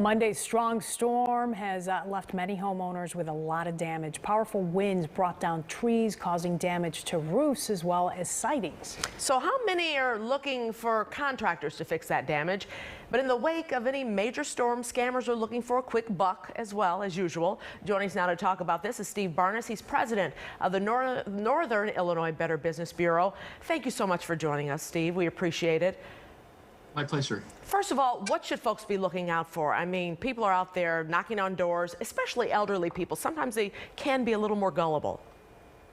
Monday's strong storm has left many homeowners with a lot of damage. Powerful winds brought down trees, causing damage to roofs as well as sidings. So how many are looking for contractors to fix that damage? But in the wake of any major storm, scammers are looking for a quick buck as well as usual. Joining us now to talk about this is Steve Barnes. He's president of the Northern Illinois Better Business Bureau. Thank you so much for joining us, Steve. We appreciate it. My pleasure. First of all, what should folks be looking out for? I mean, people are out there knocking on doors, especially elderly people. Sometimes they can be a little more gullible.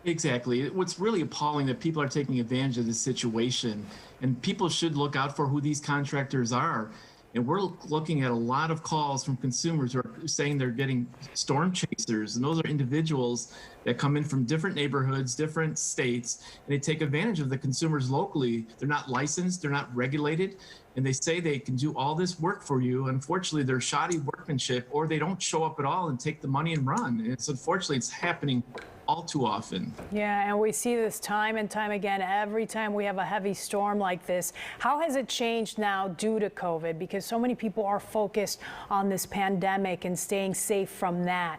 Exactly. What's really appalling that people are taking advantage of this situation, and people should look out for who these contractors are. And we're looking at a lot of calls from consumers who are saying they're getting storm chasers, and those are individuals that come in from different neighborhoods, different states, and they take advantage of the consumers locally. They're not licensed, they're not regulated, and they say they can do all this work for you. Unfortunately, they're shoddy workmanship, or they don't show up at all and take the money and run. And unfortunately, it's happening all too often. Yeah, and we see this time and time again, every time we have a heavy storm like this. How has it changed now due to COVID? Because so many people are focused on this pandemic and staying safe from that.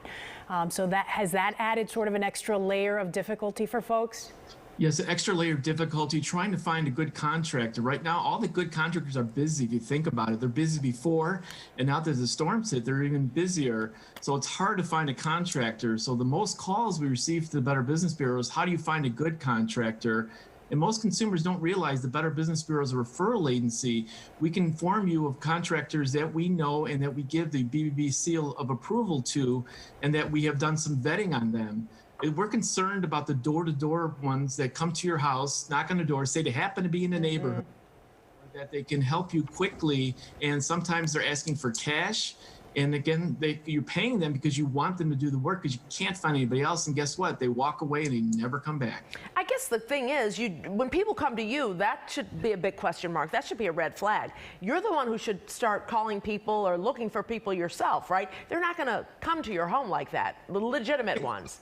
So has that added sort of an extra layer of difficulty for folks? Yes, an extra layer of difficulty trying to find a good contractor. Right now, all the good contractors are busy, if you think about it. They're busy before, and now that the storms hit, they're even busier. So it's hard to find a contractor. So the most calls we receive to the Better Business Bureau is, how do you find a good contractor? And most consumers don't realize the Better Business Bureau is a referral agency. We can inform you of contractors that we know and that we give the BBB seal of approval to, and that we have done some vetting on them. We're concerned about the door-to-door ones that come to your house, knock on the door, say they happen to be in the neighborhood, that they can help you quickly. And sometimes they're asking for cash. And again, you're paying them because you want them to do the work, because you can't find anybody else. And guess what? They walk away and they never come back. I guess the thing is, when people come to you, that should be a big question mark. That should be a red flag. You're the one who should start calling people or looking for people yourself, right? They're not going to come to your home like that, the legitimate ones.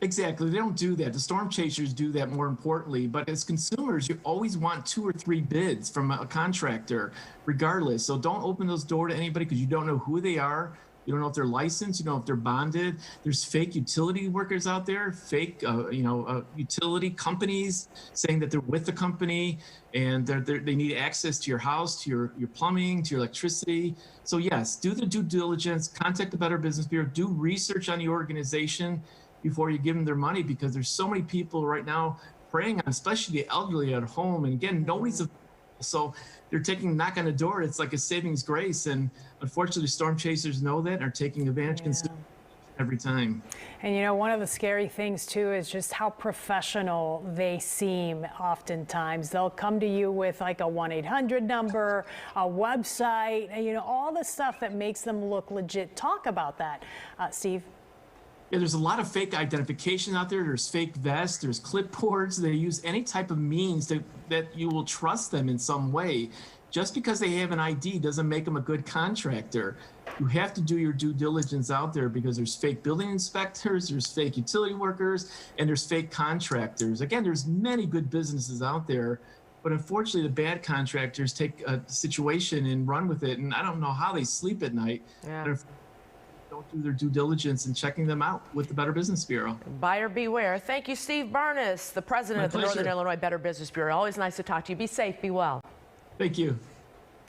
Exactly. They don't do that. The storm chasers do that, more importantly. But as consumers, you always want 2 or 3 bids from a contractor, regardless. So don't open those doors to anybody, because you don't know who they are. You don't know if they're licensed. You don't know if they're bonded. There's fake utility workers out there, fake, utility companies saying that they're with the company, and they need access to your house, to your plumbing, to your electricity. So yes, do the due diligence. Contact the Better Business Bureau. Do research on the organization before you give them their money, because there's so many people right now preying on, especially the elderly at home. And again, nobody's available. So they're taking a knock on the door. It's like a savings grace. And unfortunately, storm chasers know that and are taking advantage every time. And you know, one of the scary things too is just how professional they seem oftentimes. They'll come to you with like a 1-800 number, a website, you know, all the stuff that makes them look legit. Talk about that, Steve. Yeah, there's a lot of fake identification out there. There's fake vests, there's clipboards. They use any type of means that you will trust them in some way. Just because they have an ID doesn't make them a good contractor. You have to do your due diligence out there, because there's fake building inspectors, there's fake utility workers, and there's fake contractors. Again, there's many good businesses out there, but unfortunately the bad contractors take a situation and run with it. And I don't know how they sleep at night. Yeah. Don't do their due diligence in checking them out with the Better Business Bureau. Buyer beware. Thank you, Steve Barnes, the president of the Northern Illinois Better Business Bureau. Always nice to talk to you. Be safe, be well. Thank you.